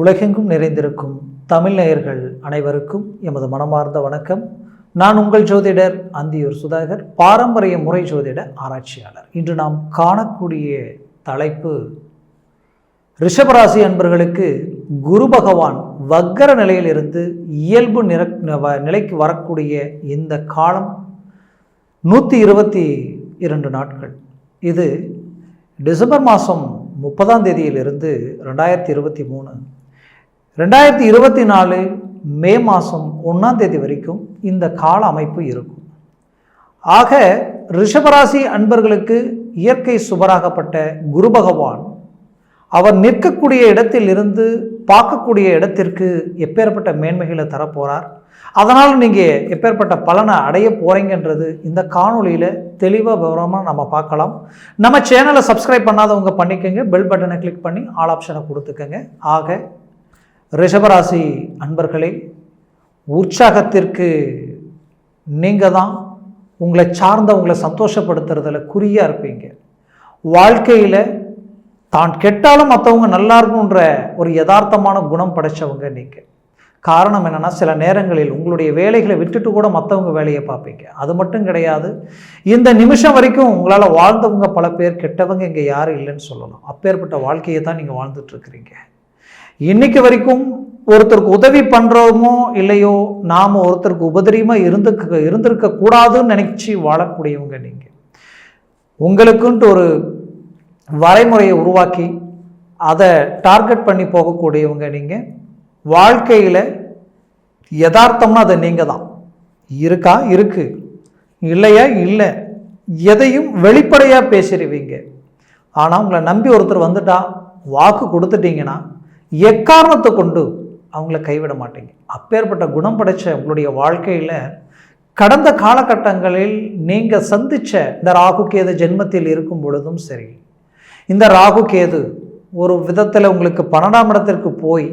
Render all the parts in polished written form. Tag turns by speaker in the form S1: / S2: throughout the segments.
S1: உலகெங்கும் நிறைந்திருக்கும் தமிழ் நேயர்கள் அனைவருக்கும் எமது மனமார்ந்த வணக்கம். நான் உங்கள் ஜோதிடர் அந்தியூர் சுதாகர், பாரம்பரிய முறை ஜோதிட ஆராய்ச்சியாளர். இன்று நாம் காணக்கூடிய தலைப்பு, ரிஷபராசி அன்பர்களுக்கு குரு பகவான் வக்கர நிலையிலிருந்து இயல்பு நிலைக்கு வரக்கூடிய இந்த காலம் 122 நாட்கள். இது டிசம்பர் மாதம் 30ஆம் தேதியிலிருந்து 2023 2024 மே மாதம் 1ஆம் தேதி வரைக்கும் இந்த கால அமைப்பு இருக்கும். ஆக ரிஷபராசி அன்பர்களுக்கு இயற்கை சுபராகப்பட்ட குரு பகவான் அவர் நிற்கக்கூடிய இடத்தில் இருந்து பார்க்கக்கூடிய இடத்திற்கு எப்பேற்பட்ட மேன்மைகளை தரப்போகிறார், அதனால் நீங்கள் எப்பேற்பட்ட பலனை அடைய போகிறீங்கன்றது இந்த காணொலியில் தெளிவாக விவரமாக நம்ம பார்க்கலாம். நம்ம சேனலை சப்ஸ்கிரைப் பண்ணாதவங்க பண்ணிக்கோங்க, பெல் பட்டனை கிளிக் பண்ணி ஆல் ஆப்ஷனை கொடுத்துக்கோங்க. ஆக ரிஷபராசி அன்பர்களே, உற்சாகத்திற்கு நீங்கள் தான் உங்களை சார்ந்தவங்களை சந்தோஷப்படுத்துறதுல குறியாக இருப்பீங்க. வாழ்க்கையில் தான் கெட்டாலும் மற்றவங்க நல்லா இருக்கணுன்ற ஒரு யதார்த்தமான குணம் படைச்சவங்க நீங்கள். காரணம் என்னென்னா, சில நேரங்களில் உங்களுடைய வேலைகளை விட்டுட்டு கூட மற்றவங்க வேலையை பார்ப்பீங்க. அது மட்டும் கிடையாது, இந்த நிமிஷம் வரைக்கும் உங்களால் வாழ்ந்தவங்க பல பேர், கெட்டவங்க இங்கே யாரும் இல்லைன்னு சொல்லலாம். அப்பேற்பட்ட வாழ்க்கையை தான் நீங்கள் வாழ்ந்துட்டுருக்கிறீங்க. இன்னைக்கு வரைக்கும் ஒருத்தருக்கு உதவி பண்ணுறோமோ இல்லையோ, நாம் ஒருத்தருக்கு உபதிரியமாக இருந்திருக்க கூடாதுன்னு நினைச்சி வாழக்கூடியவங்க நீங்கள். உங்களுக்குன்ட்டு ஒரு வரைமுறையை உருவாக்கி அதை டார்கெட் பண்ணி போகக்கூடியவங்க நீங்கள். வாழ்க்கையில் யதார்த்தம்னா அது நீங்கள் தான். இருக்கா இருக்கு, இல்லையா இல்லை, எதையும் வெளிப்படையாக பேசிடுவீங்க. ஆனால் உங்களை நம்பி ஒருத்தர் வந்துட்டா, வாக்கு கொடுத்துட்டீங்கன்னா எக்காரணத்தை கொண்டு அவங்கள கைவிட மாட்டீங்க. அப்பேற்பட்ட குணம் படைச்ச உங்களுடைய வாழ்க்கையில் கடந்த காலகட்டங்களில் நீங்கள் சந்தித்த இந்த ராகு கேது ஜென்மத்தில் இருக்கும் பொழுதும் சரி, இந்த ராகு கேது ஒரு விதத்தில் உங்களுக்கு 12ஆம் இடத்திற்கு போய்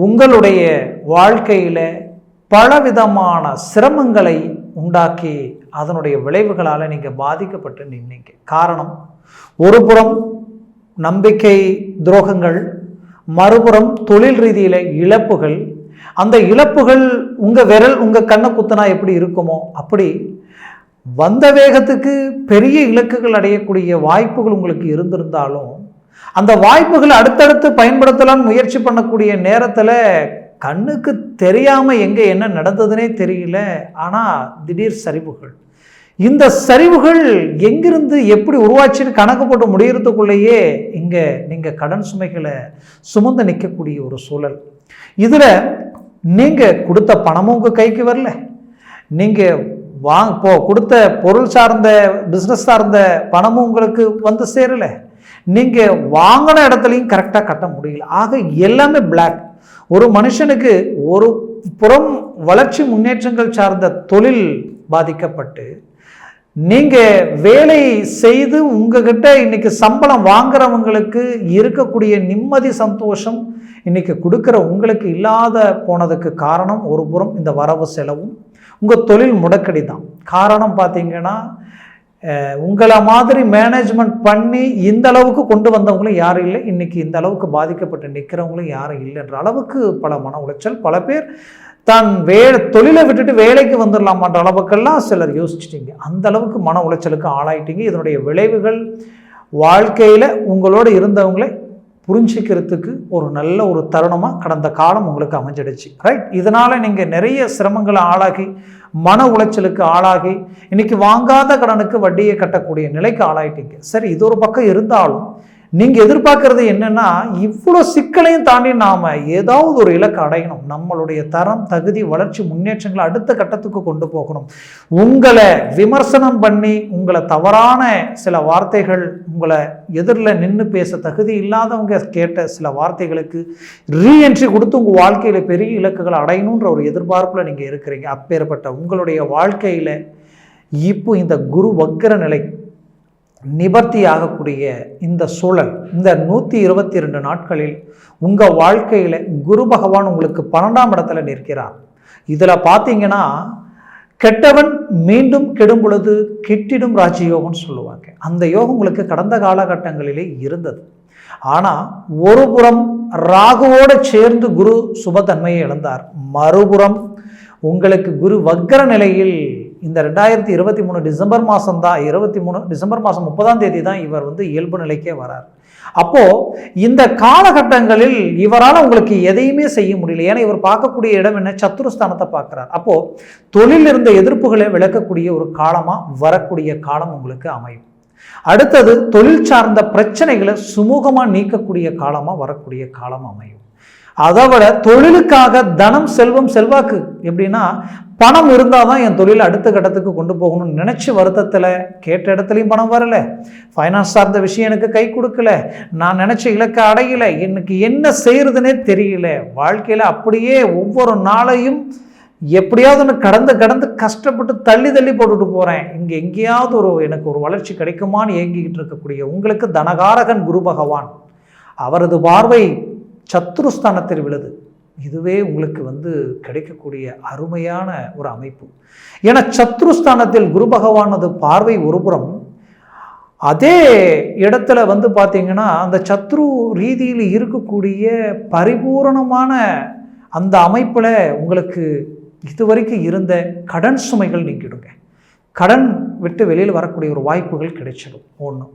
S1: உங்களுடைய வாழ்க்கையில் பலவிதமான சிரமங்களை உண்டாக்கி அதனுடைய விளைவுகளால் நீங்கள் பாதிக்கப்பட்டு நின்னீங்க. காரணம், ஒரு புறம் நம்பிக்கை துரோகங்கள், மறுபுறம் தொழில் ரீதியில் இழப்புகள். அந்த இழப்புகள் உங்கள் கண்ணை குத்தினா எப்படி இருக்குமோ அப்படி வந்த வேகத்துக்கு பெரிய இலக்குகள் அடையக்கூடிய வாய்ப்புகள் உங்களுக்கு இருந்திருந்தாலும், அந்த வாய்ப்புகளை அடுத்தடுத்து பயன்படுத்தலான்னு முயற்சி பண்ணக்கூடிய நேரத்தில் கண்ணுக்கு தெரியாமல் எங்கே என்ன நடந்ததுன்னே தெரியல. ஆனால் திடீர் சரிவுகள். இந்த சரிவுகள் எங்கிருந்து எப்படி உருவாச்சின்னு கணக்கு போட்டு முடிகிறதுக்குள்ளேயே இங்கே நீங்கள் கடன் சுமைகளை சுமந்து நிற்கக்கூடிய ஒரு சூழல். இதில் நீங்கள் கொடுத்த பணமும் உங்கள் கைக்கு வரல, நீங்கள் கொடுத்த பொருள் சார்ந்த பிஸ்னஸ் சார்ந்த பணமும் உங்களுக்கு வந்து சேரலை, நீங்கள் வாங்கின இடத்துலையும் கரெக்டாக கட்ட முடியல. ஆக எல்லாமே பிளாக். ஒரு மனுஷனுக்கு ஒரு புறம் வளர்ச்சி முன்னேற்றங்கள் சார்ந்த தொழில் பாதிக்கப்பட்டு, நீங்கள் வேலை செய்து உங்ககிட்ட இன்னைக்கு சம்பளம் வாங்குறவங்களுக்கு இருக்கக்கூடிய நிம்மதி சந்தோஷம் இன்னைக்கு கொடுக்குற உங்களுக்கு இல்லாத போனதுக்கு காரணம் ஒரு புறம் இந்த வரவு செலவும் உங்கள் தொழில் முடக்கடி தான். காரணம் பார்த்தீங்கன்னா, உங்களை மாதிரி மேனேஜ்மெண்ட் பண்ணி இந்த அளவுக்கு கொண்டு வந்தவங்களும் யாரும் இல்லை, இன்னைக்கு இந்த அளவுக்கு பாதிக்கப்பட்டு நிற்கிறவங்களும் யாரும் இல்லைன்ற அளவுக்கு பல மன உளைச்சல். பல பேர் தான் தொழிலை விட்டுட்டு வேலைக்கு வந்துடலாமான்ற அளவுக்கெல்லாம் சிலர் யோசிச்சிட்டிங்க. அந்த அளவுக்கு மன உளைச்சலுக்கு ஆளாயிட்டீங்க. இதனுடைய விளைவுகள் வாழ்க்கையில் உங்களோடு இருந்தவங்களை புரிஞ்சிக்கிறதுக்கு ஒரு நல்ல ஒரு தருணமாக கடந்த காலம் உங்களுக்கு அமைஞ்சிடுச்சு. ரைட். இதனால் நீங்கள் நிறைய சிரமங்களை ஆளாகி, மன உளைச்சலுக்கு ஆளாகி, இன்னைக்கு வாங்காத கடனுக்கு வட்டியை கட்டக்கூடிய நிலைக்கு ஆளாயிட்டீங்க. சரி, இது ஒரு பக்கம் இருந்தாலும் நீங்கள் எதிர்பார்க்கறது என்னென்னா, இவ்வளோ சிக்கலையும் தாண்டி நாம் ஏதாவது ஒரு இலக்கு அடையணும். நம்மளுடைய தரம், தகுதி, வளர்ச்சி, முன்னேற்றங்களை அடுத்த கட்டத்துக்கு கொண்டு போகணும். உங்களை விமர்சனம் பண்ணி, உங்களை தவறான சில வார்த்தைகள், உங்களை எதிரில் நின்று பேச தகுதி இல்லாதவங்க கேட்ட சில வார்த்தைகளுக்கு ரீஎன்ட்ரி கொடுத்து உங்கள் வாழ்க்கையில் பெரிய இலக்குகளை அடையணுன்ற ஒரு எதிர்பார்ப்பில் நீங்கள் இருக்கிறீங்க. அப்பேற்பட்ட உங்களுடைய வாழ்க்கையில் இப்போ இந்த குரு வக்கர நிலை நிவர்த்தி ஆகக்கூடிய இந்த சூழல், இந்த 122 நாட்களில் உங்கள் வாழ்க்கையில் குரு பகவான் உங்களுக்கு 12ஆம் இடத்துல நிற்கிறார். இதில் பார்த்தீங்கன்னா, கெட்டவன் மீண்டும் கெடும் பொழுது கிட்டிடும் ராஜயோகம்னு சொல்லுவாங்க. அந்த யோகம் உங்களுக்கு கடந்த காலகட்டங்களிலே இருந்தது. ஆனால் ஒரு புறம் ராகுவோடு சேர்ந்து குரு சுபத்தன்மையை இழந்தார், மறுபுறம் உங்களுக்கு குரு வக்ர நிலையில் இந்த 2023 டிசம்பர் மாதம் தான், டிசம்பர் மாதம் 30 தான் இவர் இயல்பு நிலைக்கே வரார். அப்போ இந்த காலகட்டங்களில் இவரால் உங்களுக்கு எதையுமே செய்ய முடியல. ஏன்னா இவர் பார்க்கக்கூடிய இடம் என்ன, சத்துருஸ்தானத்தை பார்க்கிறார். அப்போ தொழில் இருந்த எதிர்ப்புகளை விளக்கக்கூடிய ஒரு காலமா வரக்கூடிய காலம் உங்களுக்கு அமையும். அடுத்தது தொழில் சார்ந்த பிரச்சனைகளை சுமூகமா நீக்கக்கூடிய காலமா வரக்கூடிய காலம் அமையும். அதை விட தொழிலுக்காக தனம், செல்வம், செல்வாக்கு, எப்படின்னா பணம் இருந்தால் தான் என் தொழிலை அடுத்த கட்டத்துக்கு கொண்டு போகணும்னு நினச்சி வருத்தத்தில் கேட்ட இடத்துலையும் பணம் வரலை, ஃபைனான்ஸ் சார்ந்த விஷயம் எனக்கு கை கொடுக்கல, நான் நினச்ச இலக்கை அடையலை, எனக்கு என்ன செய்யறதுனே தெரியல, வாழ்க்கையில் அப்படியே ஒவ்வொரு நாளையும் எப்படியாவது ஒன்று கடந்து கஷ்டப்பட்டு தள்ளி போட்டுட்டு போகிறேன், இங்கே எங்கேயாவது எனக்கு ஒரு வளர்ச்சி கிடைக்குமான்னு ஏங்கிக்கிட்டு இருக்கக்கூடிய உங்களுக்கு தனகாரகன் குரு பகவான் அவரது பார்வை சத்துருஸ்தானத்தில் விழுது. இதுவே உங்களுக்கு கிடைக்கக்கூடிய அருமையான ஒரு அமைப்பு. ஏன்னா சத்துருஸ்தானத்தில் குரு பகவானது பார்வை ஒருபுறம், அதே இடத்துல பார்த்தீங்கன்னா அந்த சத்ரு ரீதியில் இருக்கக்கூடிய பரிபூரணமான அந்த அமைப்பில் உங்களுக்கு இதுவரைக்கும் இருந்த கடன் சுமைகள் நீக்கிடுங்க. கடன் விட்டு வெளியில் வரக்கூடிய ஒரு வாய்ப்புகள் கிடைச்சிடும். ஒன்று,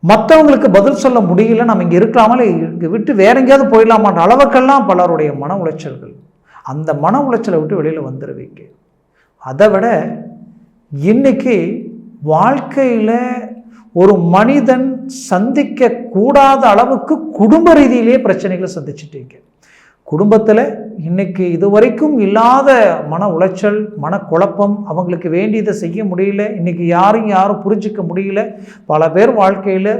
S1: மற்றவங்களுக்கு பதில் சொல்ல முடியல, நம்ம இங்கே இருக்கலாமல் இங்கே விட்டு வேற எங்கேயாவது போயிடலாமான்ற அளவுக்கெல்லாம் பலருடைய மன உளைச்சல்கள், அந்த மன உளைச்சலை விட்டு வெளியில் வந்துடுவீங்க. அதை விட இன்னைக்கு வாழ்க்கையில் ஒரு மனிதன் சந்திக்க கூடாத அளவுக்கு குடும்ப ரீதியிலேயே பிரச்சனைகளை சந்திச்சுட்டீங்க. குடும்பத்தில் இன்னைக்கு இதுவரைக்கும் இல்லாத மன உளைச்சல், மனக்குழப்பம், அவங்களுக்கு வேண்டியதை செய்ய முடியல, இன்னைக்கு யாரும் புரிஞ்சிக்க முடியல. பல பேர் வாழ்க்கையில்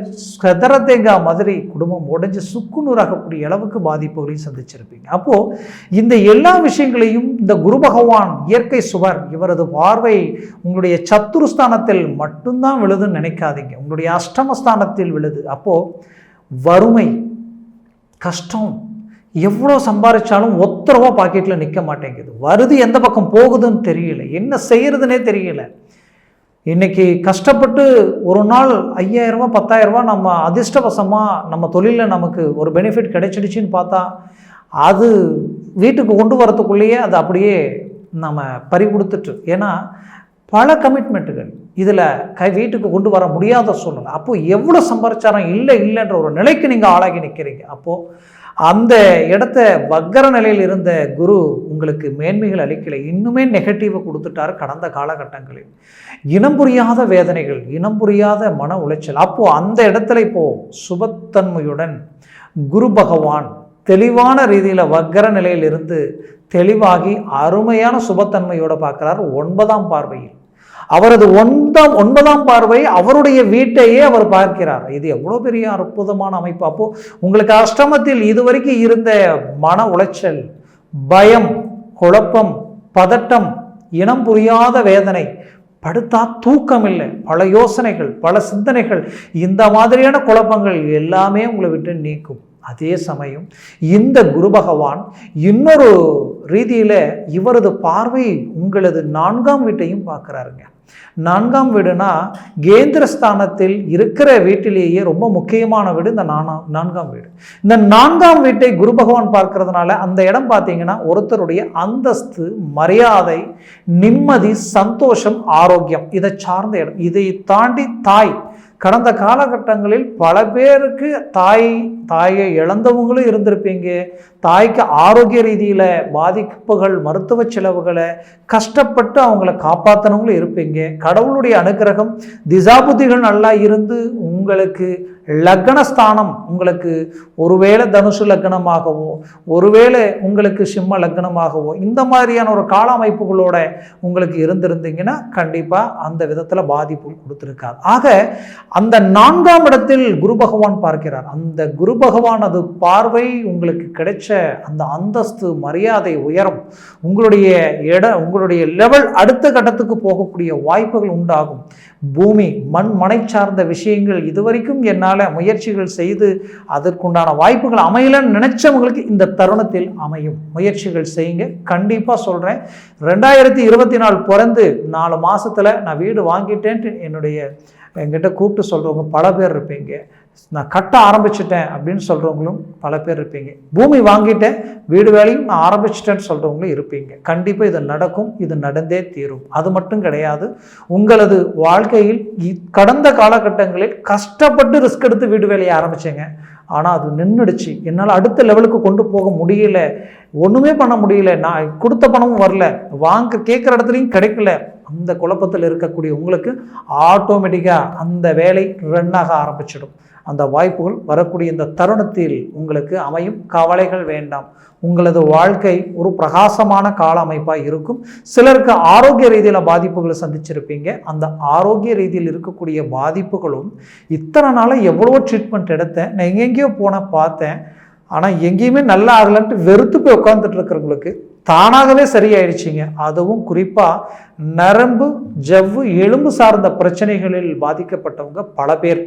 S1: கதற தேங்காய் மாதிரி குடும்பம் உடைஞ்சு சுக்குநூறாகக்கூடிய அளவுக்கு பாதிப்புகளையும் சந்திச்சிருப்பீங்க. அப்போது இந்த எல்லா விஷயங்களையும் இந்த குரு பகவான் இயற்கை சுவர் இவரது பார்வை உங்களுடைய சத்துருஸ்தானத்தில் மட்டும்தான் விழுதுன்னு நினைக்காதீங்க, உங்களுடைய அஷ்டமஸ்தானத்தில் விழுது. அப்போது வறுமை, கஷ்டம், எவ்வளோ சம்பாதிச்சாலும் ஒத்த ரூபா பாக்கெட்டில் நிற்க மாட்டேங்குது, வருது எந்த பக்கம் போகுதுன்னு தெரியல, என்ன செய்யறதுனே தெரியல. இன்னைக்கு கஷ்டப்பட்டு ஒரு நாள் 5000 ரூபா 10,000 ரூபா நம்ம அதிர்ஷ்டவசமாக நம்ம தொழிலில் நமக்கு ஒரு பெனிஃபிட் கிடைச்சிடுச்சின்னு பார்த்தா அது வீட்டுக்கு கொண்டு வரத்துக்குள்ளேயே அது அப்படியே நம்ம பறி கொடுத்துட்டு, ஏன்னா பல கமிட்மெண்ட்டுகள் இதில் வீட்டுக்கு கொண்டு வர முடியாத சூழ்நிலை. அப்போது எவ்வளோ சம்பாதிச்சாலும் இல்லைன்ற ஒரு நிலைக்கு நீங்கள் ஆளாகி நிற்கிறீங்க. அப்போது அந்த இடத்த வக்கர நிலையில் இருந்த குரு உங்களுக்கு மேன்மைகள் அளிக்கலை, இன்னுமே நெகட்டிவை கொடுத்துட்டாரு. கடந்த காலகட்டங்களில் இனம் புரியாத வேதனைகள், இனம் புரியாத மன உளைச்சல். அப்போது அந்த இடத்துல இப்போது சுபத்தன்மையுடன் குரு பகவான் தெளிவான ரீதியில் வக்கர நிலையில் இருந்து தெளிவாகி அருமையான சுபத்தன்மையோடு பார்க்குறார். 9ஆம் பார்வையில் அவரது 9ஆம் பார்வை அவருடைய வீட்டையே அவர் பார்க்கிறார். இது எவ்வளோ பெரிய அற்புதமான அமைப்பு. அப்போ உங்களுக்கு அஷ்டமத்தில் இதுவரைக்கும் இருந்த மன உளைச்சல், பயம், குழப்பம், பதட்டம், இனம் புரியாத வேதனை, படுத்தா தூக்கம் இல்லை, பல யோசனைகள், பல சிந்தனைகள், இந்த மாதிரியான குழப்பங்கள் எல்லாமே உங்களை விட்டு நீக்கும். அதே சமயம் இந்த குரு பகவான் இன்னொரு ரீதியில் இவரது பார்வை உங்களது 4ஆம் வீட்டையும் பார்க்குறாருங்க. 4ஆம் வீடுனா கேந்திரஸ்தானத்தில் இருக்கிற வீட்டிலேயே ரொம்ப முக்கியமான வீடு இந்த 4ஆம் வீடு. இந்த 4ஆம் வீட்டை குரு பகவான் பார்க்கறதுனால அந்த இடம் பார்த்தீங்கன்னா ஒருத்தருடைய அந்தஸ்து, மரியாதை, நிம்மதி, சந்தோஷம், ஆரோக்கியம், இதை சார்ந்த இடம். இதை தாண்டி தாய், கடந்த காலகட்டங்களில் பல பேருக்கு தாயை இழந்தவங்களும் இருந்திருப்பீங்க. தாய்க்கு ஆரோக்கிய ரீதியில் பாதிப்புகள், மருத்துவ செலவுகளை கஷ்டப்பட்டு அவங்கள காப்பாற்றினவங்களும் இருப்பீங்க. கடவுளுடைய அனுகிரகம், திசாபுத்திகள் நல்லா இருந்து உங்களுக்கு லக்னஸ்தானம், உங்களுக்கு ஒருவேளை தனுசு லக்னமாகவோ ஒருவேளை உங்களுக்கு சிம்ம லக்னமாகவோ இந்த மாதிரியான ஒரு கால அமைப்புகளோட உங்களுக்கு இருந்திருந்தீங்கன்னா கண்டிப்பாக அந்த விதத்தில் பாதிப்பு கொடுத்துருக்காது. ஆக அந்த 4ஆம் இடத்தில் குரு பகவான் பார்க்கிறார். அந்த குரு பகவான் அது பார்வை உங்களுக்கு கிடைச்ச அந்த அந்தஸ்து, மரியாதை, உயரம், உங்களுடைய லெவல் அடுத்த கட்டத்துக்கு போகக்கூடிய வாய்ப்புகள் உண்டாகும். பூமி, மனை சார்ந்த விஷயங்கள் இதுவரைக்கும் என்னால் முயற்சிகள் செய்து அதற்குண்டான வாய்ப்புகள் அமையலன்னு நினைச்சவங்களுக்கு இந்த தருணத்தில் அமையும். முயற்சிகள் செய்யுங்க. கண்டிப்பாக சொல்கிறேன், 2024 பிறந்து 4 மாதத்தில் நான் வீடு வாங்கிட்டேன்ட்டு என்கிட்ட கூப்பிட்டு சொல்கிறவங்க பல பேர் இருப்பீங்க. நான் கட்ட ஆரம்பிச்சிட்டேன் அப்படின்னு சொல்கிறவங்களும் பல பேர் இருப்பீங்க. பூமி வாங்கிட்டேன், வீடு வேலையும் நான் ஆரம்பிச்சிட்டேன்னு சொல்கிறவங்களும் இருப்பீங்க. கண்டிப்பாக இது நடக்கும், இது நடந்தே தீரும். அது மட்டும் கிடையாது, உங்களது வாழ்க்கையில் கடந்த காலகட்டங்களில் கஷ்டப்பட்டு ரிஸ்க் எடுத்து வீடு வேலையை ஆரம்பித்தேங்க, ஆனால் அது நின்றுடுச்சு, என்னால் அடுத்த லெவலுக்கு கொண்டு போக முடியல, ஒன்றுமே பண்ண முடியல, நான் கொடுத்த பணமும் வரல, கேட்குற இடத்துலையும் கிடைக்கல, அந்த குழப்பத்தில் இருக்கக்கூடிய உங்களுக்கு ஆட்டோமேட்டிக்காக அந்த வேலை ரன்னாக ஆரம்பிச்சிடும். அந்த வாய்ப்புகள் வரக்கூடிய இந்த தருணத்தில் உங்களுக்கு அமையும். கவலைகள் வேண்டாம். உங்களது வாழ்க்கை ஒரு பிரகாசமான கால அமைப்பாக இருக்கும். சிலருக்கு ஆரோக்கிய ரீதியில் பாதிப்புகளை சந்திச்சிருப்பீங்க. அந்த ஆரோக்கிய ரீதியில் இருக்கக்கூடிய பாதிப்புகளும் இத்தனை நாளாக எவ்வளவோ ட்ரீட்மெண்ட் எடுத்தேன், நான் எங்கெங்கேயோ பார்த்தேன், ஆனால் எங்கேயுமே நல்லா ஆகலன்ட்டு வெறுத்து போய் உட்காந்துட்டு இருக்கிறவங்களுக்கு தானாகவே சரியாயிடுச்சிங்க. அதுவும் குறிப்பாக நரம்பு, ஜவ்வு, எலும்பு சார்ந்த பிரச்சனைகளில் பாதிக்கப்பட்டவங்க பல பேர்.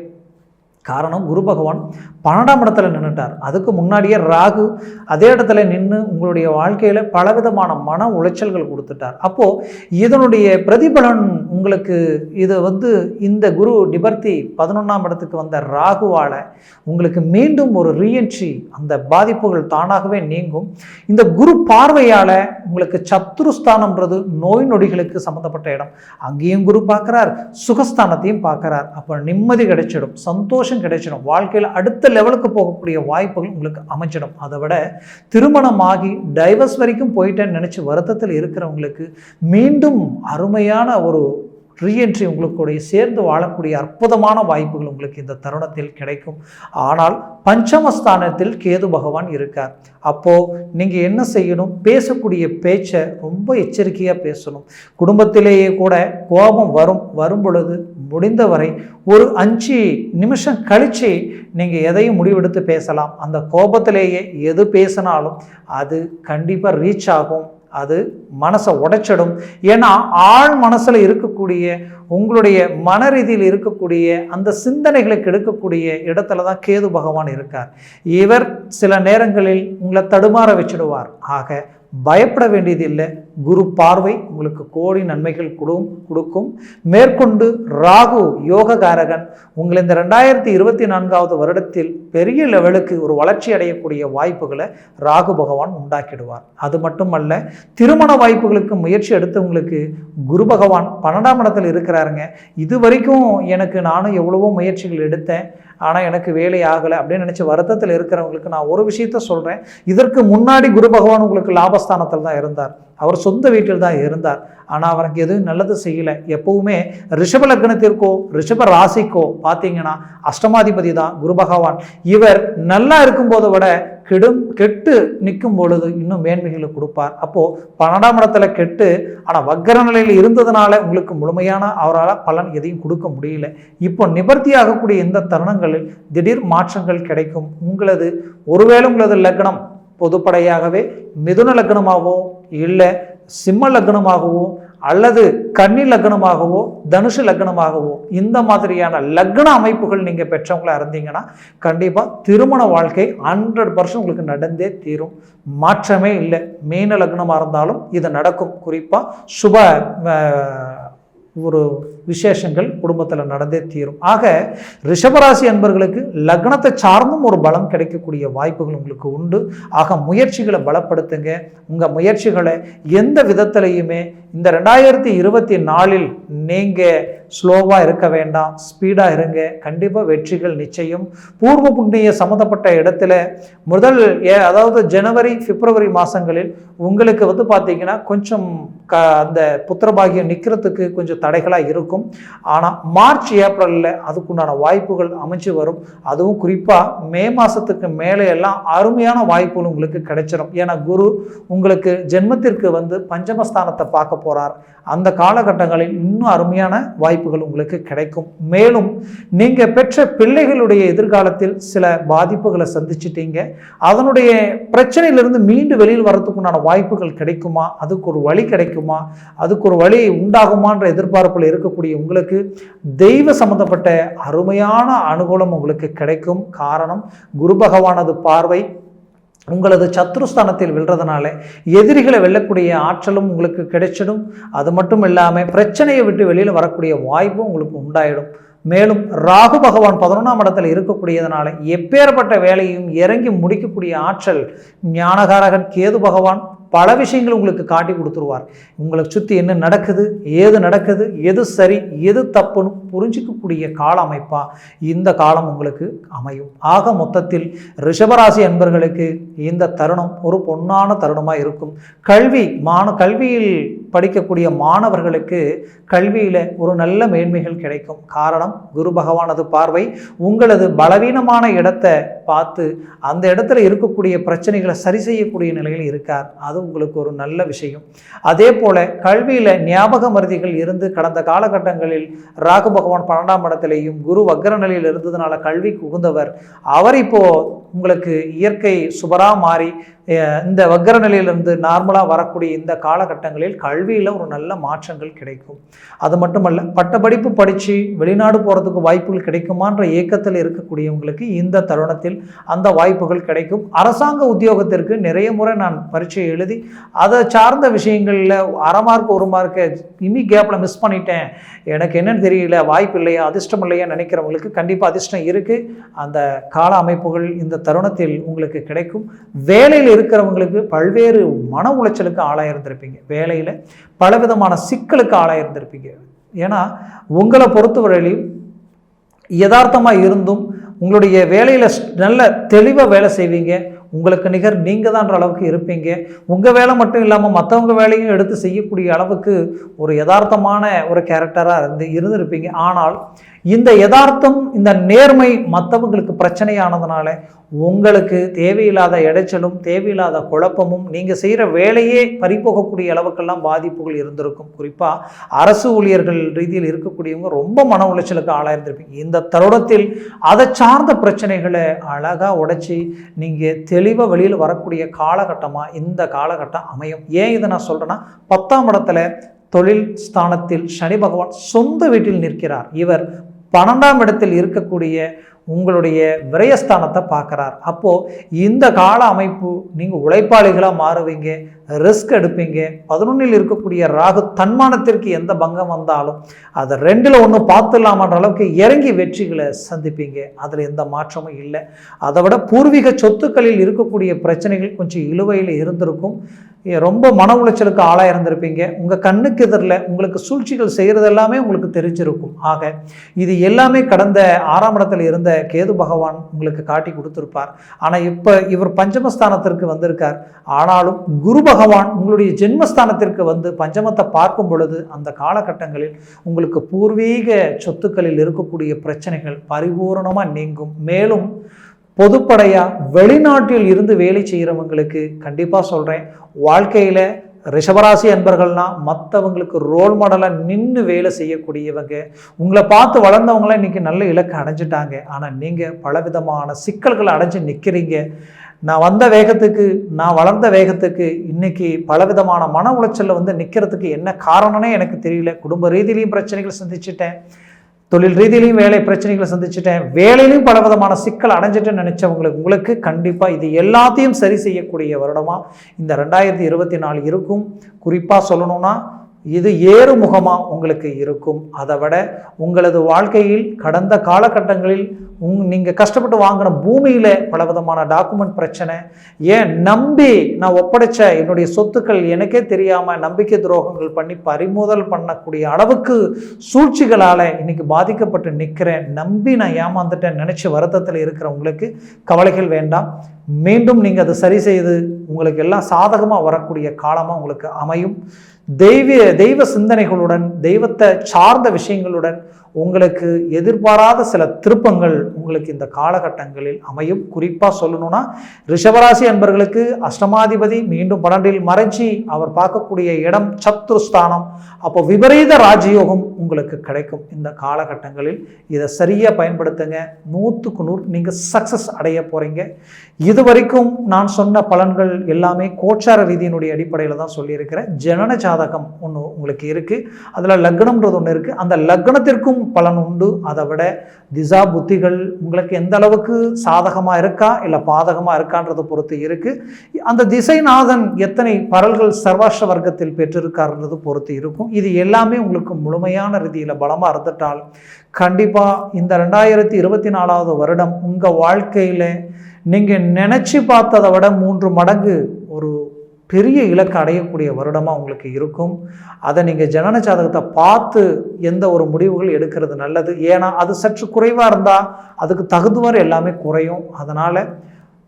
S1: காரணம், குரு பகவான் 12ஆம் இடத்துல நின்றுட்டார். அதுக்கு முன்னாடியே ராகு அதே இடத்துல நின்று உங்களுடைய வாழ்க்கையில் பலவிதமான மன உளைச்சல்கள் கொடுத்துட்டார். அப்போது இதனுடைய பிரதிபலன் உங்களுக்கு இது இந்த குரு நிபர்த்தி 11ஆம் இடத்துக்கு வந்த ராகுவால் உங்களுக்கு மீண்டும் ஒரு ரீஎன்ட்ரி, அந்த பாதிப்புகள் தானாகவே நீங்கும். இந்த குரு பார்வையால் உங்களுக்கு சத்துருஸ்தானம்ன்றது நோய் நொடிகளுக்கு சம்மந்தப்பட்ட இடம், அங்கேயும் குரு பார்க்குறார், சுகஸ்தானத்தையும் பார்க்குறார். அப்போ நிம்மதி கிடைச்சிடும், சந்தோஷம் கிடைச்சிடும், வாழ்க்கையில் அடுத்த லெவலுக்கு போகக்கூடிய வாய்ப்புகள் உங்களுக்கு அமைச்சிடும். அதை விட திருமணமாகி டைவர்ஸ் வரைக்கும் போயிட்டேன்னு நினைச்சு வருத்தத்தில் இருக்கிறவங்களுக்கு மீண்டும் அருமையான ஒரு ரீஎன்ட்ரி உங்களுக்கு சேர்ந்து வாழக்கூடிய அற்புதமான வாய்ப்புகள் உங்களுக்கு இந்த தருணத்தில் கிடைக்கும். ஆனால் பஞ்சமஸ்தானத்தில் கேது பகவான் இருக்கார். அப்போது நீங்கள் என்ன செய்யணும், பேசக்கூடிய பேச்சை ரொம்ப எச்சரிக்கையாக பேசணும். குடும்பத்திலேயே கூட கோபம் வரும் பொழுது முடிந்தவரை ஒரு 5 நிமிஷம் கழித்து நீங்கள் எதையும் முடிவெடுத்து பேசலாம். அந்த கோபத்திலேயே எது பேசினாலும் அது கண்டிப்பாக ரீச் ஆகும், அது மனசை உடைச்சிடும். ஏன்னா ஆழ் மனசில் இருக்கக்கூடிய உங்களுடைய மன ரீதியில் இருக்கக்கூடிய அந்த சிந்தனைகளுக்கு எடுக்கக்கூடிய இடத்துல தான் கேது பகவான் இருக்கார். இவர் சில நேரங்களில் உங்களை தடுமாற வச்சிடுவார். ஆக பயப்பட வேண்டியதில்லை. குரு பார்வை உங்களுக்கு கோடி நன்மைகள் கொடுக்கும். மேற்கொண்டு ராகு யோககாரகன் உங்களை இந்த 2024ஆவது வருடத்தில் பெரிய லெவலுக்கு ஒரு வளர்ச்சி அடையக்கூடிய வாய்ப்புகளை ராகு பகவான் உண்டாக்கிடுவார். அது மட்டுமல்ல, திருமண வாய்ப்புகளுக்கு முயற்சி எடுத்தவங்களுக்கு குரு பகவான் 12ஆம் இடத்தில் இருக்கிறாருங்க. இது வரைக்கும் நானும் எவ்வளவோ முயற்சிகள் எடுத்தேன், ஆனால் எனக்கு வேலை ஆகலை அப்படின்னு நினச்சி வருத்தத்தில் இருக்கிறவங்களுக்கு நான் ஒரு விஷயத்த சொல்கிறேன். இதற்கு முன்னாடி குரு பகவான் உங்களுக்கு லாபஸ்தானத்தில் தான் இருந்தார், அவர் சொந்த வீட்டில் தான் இருந்தார், ஆனால் அவருக்கு எதுவும் நல்லது செய்யலை. எப்பவுமே ரிஷப லக்னத்திற்கோ ரிஷப ராசிக்கோ பார்த்தீங்கன்னா அஷ்டமாதிபதி தான் குரு பகவான். இவர் நல்லா இருக்கும்போதை விட கெட்டு நிற்கும் பொழுது இன்னும் மேன்மைகளை கொடுப்பார். அப்போது 12ஆம் இடத்துல கெட்டு ஆனால் வக்கர நிலையில் இருந்ததுனால உங்களுக்கு முழுமையான அவரால் பலன் எதையும் கொடுக்க முடியல. இப்போ நிவர்த்தி ஆகக்கூடிய இந்த தருணங்களில் திடீர் மாற்றங்கள் கிடைக்கும். ஒருவேளை உங்களது லக்னம் பொதுப்படையாகவே மிதுன லக்னமாகவோ இல்லை சிம்ம லக்னமாகவோ அல்லது கன்னி லக்னமாகவோ தனுஷு லக்னமாகவோ இந்த மாதிரியான லக்ன அமைப்புகள் நீங்கள் பெற்றவங்களா இருந்தீங்கன்னா கண்டிப்பாக திருமண வாழ்க்கை 100% உங்களுக்கு நடந்தே தீரும், மாற்றமே இல்லை. மீன லக்னமாக இருந்தாலும் இது நடக்கும். குறிப்பாக சுப ஒரு விசேஷங்கள் குடும்பத்தில் நடந்தே தீரும். ஆக ரிஷபராசி அன்பர்களுக்கு லக்னத்தை சார்ந்தும் ஒரு பலம் கிடைக்கக்கூடிய வாய்ப்புகள் உங்களுக்கு உண்டு. ஆக முயற்சிகளை பலப்படுத்துங்க. உங்கள் முயற்சிகளை எந்த விதத்திலையுமே இந்த 2024இல் நீங்கள் ஸ்லோவாக இருக்க வேண்டாம், ஸ்பீடாக இருங்க. கண்டிப்பாக வெற்றிகள் நிச்சயம். பூர்வ புண்ணிய சம்மந்தப்பட்ட இடத்துல அதாவது ஜனவரி பிப்ரவரி மாதங்களில் உங்களுக்கு பார்த்தீங்கன்னா கொஞ்சம் அந்த புத்திரபாகியம் நிற்கிறதுக்கு கொஞ்சம் தடைகளாக இருக்கும். ஆனால் மார்ச் ஏப்ரலில் அதுக்குண்டான வாய்ப்புகள் அமைச்சு வரும். அதுவும் குறிப்பாக மே மாதத்துக்கு மேலே எல்லாம் அருமையான வாய்ப்புகள் உங்களுக்கு கிடைச்சிடும். ஏன்னா குரு உங்களுக்கு ஜென்மத்திற்கு பஞ்சமஸ்தானத்தை பார்க்க போகிறார். அந்த காலகட்டங்களில் இன்னும் அருமையான வாய்ப்புகள் உங்களுக்கு கிடைக்கும். மேலும் நீங்கள் பெற்ற பிள்ளைகளுடைய எதிர்காலத்தில் சில பாதிப்புகளை சந்திச்சிட்டீங்க, அதனுடைய பிரச்சனையிலிருந்து மீண்டு வெளியில் வரத்துக்குண்டான வாய்ப்புகள் கிடைக்குமா, அதுக்கு ஒரு வழி கிடைக்குமா, அதுக்கு ஒரு வழி உண்டாகுமான்ற எதிர்பார்ப்பில் இருக்கக்கூடிய உங்களுக்கு தெய்வ சம்பந்தப்பட்ட அருமையான அனுகூலம் உங்களுக்கு கிடைக்கும். காரணம், குரு பகவானது பார்வை உங்களது சத்ருஸ்தானத்தில் விழுறதுனால எதிரிகளை வெல்லக்கூடிய ஆற்றலும் உங்களுக்கு கிடைச்சிடும். அது மட்டும் இல்லாமல் பிரச்சனையை விட்டு வெளியில் வரக்கூடிய வாய்ப்பும் உங்களுக்கு உண்டாயிடும். மேலும் ராகு பகவான் 11ஆம் இடத்துல இருக்கக்கூடியதுனால எப்பேற்பட்ட வேலையும் இறங்கி முடிக்கக்கூடிய ஆற்றல் ஞானகாரகன் கேது பகவான் பல விஷயங்கள் உங்களுக்கு காட்டி கொடுத்துருவார். உங்களை சுற்றி என்ன நடக்குது, ஏது நடக்குது, எது சரி எது தப்புன்னு புரிஞ்சிக்கக்கூடிய கால அமைப்பாக இந்த காலம் உங்களுக்கு அமையும். ஆக மொத்தத்தில் ரிஷபராசி அன்பர்களுக்கு இந்த தருணம் ஒரு பொன்னான தருணமாக இருக்கும். கல்வியில் படிக்கக்கூடிய மாணவர்களுக்கு கல்வியில் ஒரு நல்ல மேன்மைகள் கிடைக்கும். காரணம், குரு பகவானது பார்வை உங்களது பலவீனமான இடத்தை பார்த்து அந்த இடத்துல இருக்கக்கூடிய பிரச்சனைகளை சரி செய்யக்கூடிய நிலையில் இருக்கார். அது உங்களுக்கு ஒரு நல்ல விஷயம். அதே போல கல்வியில் ஞாபக மருதிகள் இருந்து கடந்த காலகட்டங்களில் ராகு பகவான் 12ஆம் இடத்திலேயும் குரு வக்ர நிலையில் இருந்ததுனால கல்விக்கு உகுந்தவர். அவர் இப்போ உங்களுக்கு இயற்கை சுபரா மாறி இந்த வக்ர நிலையிலிருந்து நார்மலாக வரக்கூடிய இந்த காலகட்டங்களில் கல்வியில் ஒரு நல்ல மாற்றங்கள் கிடைக்கும். அது மட்டுமல்ல, பட்டப்படிப்பு படித்து வெளிநாடு போகிறதுக்கு வாய்ப்புகள் கிடைக்குமான்ற ஏக்கத்தில் இருக்கக்கூடியவங்களுக்கு இந்த தருணத்தில் அந்த வாய்ப்புகள் கிடைக்கும். அரசாங்க உத்தியோகத்திற்கு நிறைய முறை நான் பரீட்சை எழுதி அதை சார்ந்த விஷயங்களில் அரை மார்க் 1 மார்க்கை கேப்பில் மிஸ் பண்ணிட்டேன், எனக்கு என்னன்னு தெரியல, வாய்ப்பு இல்லையா, அதிர்ஷ்டம் இல்லையா நினைக்கிறவங்களுக்கு கண்டிப்பாக அதிர்ஷ்டம் இருக்குது. அந்த கால அமைப்புகள் இந்த தருணத்தில் உங்களுக்கு கிடைக்கும். வேலையில் இருக்கிறவங்களுக்கு பல்வேறு மன உளைச்சலுக்கு ஆளாயிருந்திருப்பீங்க. வேலையில் பலவிதமான சிக்கலுக்கு ஆளாயிருந்திருப்பீங்க. ஏன்னா உங்களை பொறுத்தவரையிலையும் யதார்த்தமாக இருந்தும் உங்களுடைய வேலையில் நல்ல தெளிவாக வேலை செய்வீங்க. உங்களுக்கு நிகர் நீங்கள் தான்ற அளவுக்கு இருப்பீங்க. உங்கள் வேலை மட்டும் இல்லாமல் மற்றவங்க வேலையும் எடுத்து செய்யக்கூடிய அளவுக்கு ஒரு யதார்த்தமான ஒரு கேரக்டராக இருந்திருப்பீங்க. ஆனால் இந்த யதார்த்தம், இந்த நேர்மை மற்றவங்களுக்கு பிரச்சனையானதுனால உங்களுக்கு தேவையில்லாத இடைச்சலும் தேவையில்லாத குழப்பமும் நீங்கள் செய்கிற வேலையே பறிபோகக்கூடிய அளவுக்கெல்லாம் பாதிப்புகள் இருந்திருக்கும். குறிப்பாக அரசு ஊழியர்கள் ரீதியில் இருக்கக்கூடியவங்க ரொம்ப மன உளைச்சலுக்கு ஆளாயிருந்திருப்பீங்க. இந்த தருணத்தில் அதை சார்ந்த பிரச்சனைகளை அழகாக உடைச்சி நீங்கள் தெளிவாக வெளியில் வரக்கூடிய காலகட்டமாக இந்த காலகட்டம் அமையும். ஏன் இதை நான் சொல்கிறேன்னா, 10ஆம் இடத்துல தொழில் ஸ்தானத்தில் சனி பகவான் சொந்த வீட்டில் நிற்கிறார். இவர் 12ஆம் இடத்தில் இருக்கக்கூடிய உங்களுடைய விரயஸ்தானத்தை பார்க்குறார். அப்போது இந்த கால அமைப்பு நீங்கள் உழைப்பாளிகளாக மாறுவீங்க, ரிஸ்க் எடுப்பீங்க. 11இல் இருக்கக்கூடிய ராகு தன்மானத்திற்கு எந்த பங்கம் வந்தாலும் அதை 2ல் 1 பார்த்துடலாமன்ற அளவுக்கு இறங்கி வெற்றிகளை சந்திப்பீங்க. அதில் எந்த மாற்றமும் இல்லை. அதை விட பூர்வீக சொத்துக்களில் இருக்கக்கூடிய பிரச்சனைகள் கொஞ்சம் இழுவையில் இருந்திருக்கும். ரொம்ப மன உளைச்சலுக்கு ஆளாக இருந்திருப்பீங்க. உங்கள் கண்ணுக்கு எதிரில் உங்களுக்கு சூழ்ச்சிகள் செய்கிறது எல்லாமே உங்களுக்கு தெரிஞ்சிருக்கும். ஆக இது எல்லாமே கடந்த 6ஆம் இடத்துல இருந்த கேது பகவான் உங்களுக்கு காட்டி கொடுத்துருப்பார். ஆனால் இப்போ இவர் பஞ்சமஸ்தானத்திற்கு வந்திருக்கார். ஆனாலும் குரு பகவான் உங்களுடைய ஜென்மஸ்தானத்திற்கு வந்து பஞ்சமத்தை பார்க்கும் பொழுது அந்த காலகட்டங்களில் உங்களுக்கு பூர்வீக சொத்துக்களில் இருக்கக்கூடிய பிரச்சனைகள் பரிபூர்ணமாக நீங்கும். மேலும் பொதுப்படையாக வெளிநாட்டில் இருந்து வேலை செய்கிறவங்களுக்கு கண்டிப்பாக சொல்கிறேன், வாழ்க்கையில் ரிஷபராசி அன்பர்கள்னா மற்றவங்களுக்கு ரோல் மாடலாக நின்று வேலை செய்யக்கூடியவங்க. உங்களை பார்த்து வளர்ந்தவங்களாம் இன்றைக்கி நல்ல இலக்கை அடைஞ்சிட்டாங்க. ஆனால் நீங்கள் பலவிதமான சிக்கல்களை அடைஞ்சு நிற்கிறீங்க. நான் வந்த வேகத்துக்கு, நான் வளர்ந்த வேகத்துக்கு இன்றைக்கி பலவிதமான மன உளைச்சலில் வந்து நிற்கிறதுக்கு என்ன காரணம்னே எனக்கு தெரியல. குடும்ப ரீதியிலையும் பிரச்சனைகளை சந்திச்சிட்டேன், தொழில் ரீதியிலையும் வேலை பிரச்சனைகளை சந்திச்சிட்டேன், வேலையிலையும் பலவிதமான சிக்கல் அடைஞ்சிட்டேன்னு நினச்சவங்களுக்கு உங்களுக்கு கண்டிப்பாக இது எல்லாத்தையும் சரி செய்யக்கூடிய வருடமாக இந்த 2024 இருக்கும். குறிப்பாக சொல்லணும்னா இது ஏறுமுகமாக உங்களுக்கு இருக்கும். அதை விட உங்களது வாழ்க்கையில் கடந்த காலகட்டங்களில் நீங்கள் கஷ்டப்பட்டு வாங்கின பூமியில் பலவிதமான டாக்குமெண்ட் பிரச்சனை, ஏன் நம்பி நான் ஒப்படைச்ச என்னுடைய சொத்துக்கள் எனக்கே தெரியாமல் நம்பிக்கை துரோகங்கள் பண்ணி பறிமுதல் பண்ணக்கூடிய அளவுக்கு சூழ்ச்சிகளால் இன்னைக்கு பாதிக்கப்பட்டு நிற்கிறேன், நம்பி நான் ஏமாந்துட்டேன் நினச்சி வருத்தத்தில் இருக்கிறவங்களுக்கு கவலைகள் வேண்டாம். மீண்டும் நீங்கள் அதை சரி செய்து உங்களுக்கு எல்லாம் சாதகமாக வரக்கூடிய காலமாக உங்களுக்கு அமையும். தெய்வ சிந்தனைகளுடன், தெய்வத்தை சார்ந்த விஷயங்களுடன் உங்களுக்கு எதிர்பாராத சில திருப்பங்கள் உங்களுக்கு இந்த காலகட்டங்களில் அமையும். குறிப்பாக சொல்லணும்னா ரிஷபராசி அன்பர்களுக்கு அஷ்டமாதிபதி மீண்டும் 12இல் மறைஞ்சி அவர் பார்க்கக்கூடிய இடம் சத்ருஸ்தானம். அப்போ விபரீத ராஜயோகம் உங்களுக்கு கிடைக்கும் இந்த காலகட்டங்களில். இதை சரியாக பயன்படுத்துங்க. 100க்கு 100 நீங்கள் சக்ஸஸ் அடைய போகிறீங்க. இது வரைக்கும் நான் சொன்ன பலன்கள் எல்லாமே கோச்சார ரீதியினுடைய அடிப்படையில் தான் சொல்லியிருக்கிறேன். ஜனன ஜாதகம் ஒன்று உங்களுக்கு இருக்குது, அதில் லக்னம்ன்றது ஒன்று இருக்குது. அந்த லக்னத்திற்கும் பலன் உண்டு. அதை விட திசா புத்திகள் உங்களுக்கு எந்த அளவுக்கு சாதகமாக இருக்கா இல்லை பாதகமாக இருக்கான்றதை பொறுத்து இருக்குது. அந்த திசைநாதன் எத்தனை பரல்கள் சர்வாஷ்ட வர்க்கத்தில் பெற்றிருக்காருன்றது பொறுத்து இருக்கும். இது எல்லாமே உங்களுக்கு முழுமையான ரீதியில் பலமாக இருந்துட்டால் கண்டிப்பாக இந்த 2024 வருடம் உங்கள் வாழ்க்கையில் நீங்கள் நினச்சி பார்த்ததை விட 3 மடங்கு ஒரு பெரிய இலக்கு அடையக்கூடிய வருடமாக உங்களுக்கு இருக்கும். அதை நீங்கள் ஜனன ஜாதகத்தை பார்த்து எந்த ஒரு முடிவுகள் எடுக்கிறது நல்லது. ஏன்னா அது சற்று குறைவாக இருந்தால் அதுக்கு தகுந்தவாறு எல்லாமே குறையும். அதனால்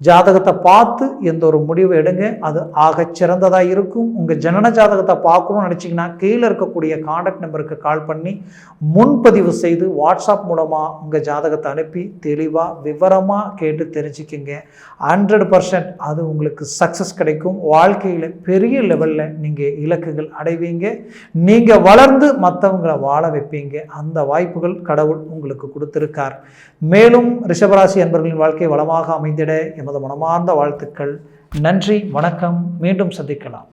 S1: ஜாதகத்தை பார்த்து எந்த ஒரு முடிவு எடுங்க, அது ஆக சிறந்ததாக இருக்கும். உங்கள் ஜனன ஜாதகத்தை பார்க்கணும்னு நினச்சிங்கன்னா கீழே இருக்கக்கூடிய கான்டாக்ட் நம்பருக்கு கால் பண்ணி முன்பதிவு செய்து வாட்ஸ்அப் மூலமாக உங்கள் ஜாதகத்தை அனுப்பி தெளிவாக விவரமாக கேட்டு தெரிஞ்சுக்கிங்க. 100% அது உங்களுக்கு சக்ஸஸ் கிடைக்கும். வாழ்க்கையில் பெரிய லெவலில் நீங்கள் இலக்குகள் அடைவீங்க. நீங்கள் வளர்ந்து மற்றவங்களை வாழ வைப்பீங்க. அந்த வாய்ப்புகள் கடவுள் உங்களுக்கு கொடுத்திருக்கார். மேலும் ரிஷபராசி அன்பர்களின் வாழ்க்கை வளமாக அமைந்திட எமது மனமார்ந்த வாழ்த்துக்கள். நன்றி, வணக்கம். மீண்டும் சந்திக்கலாம்.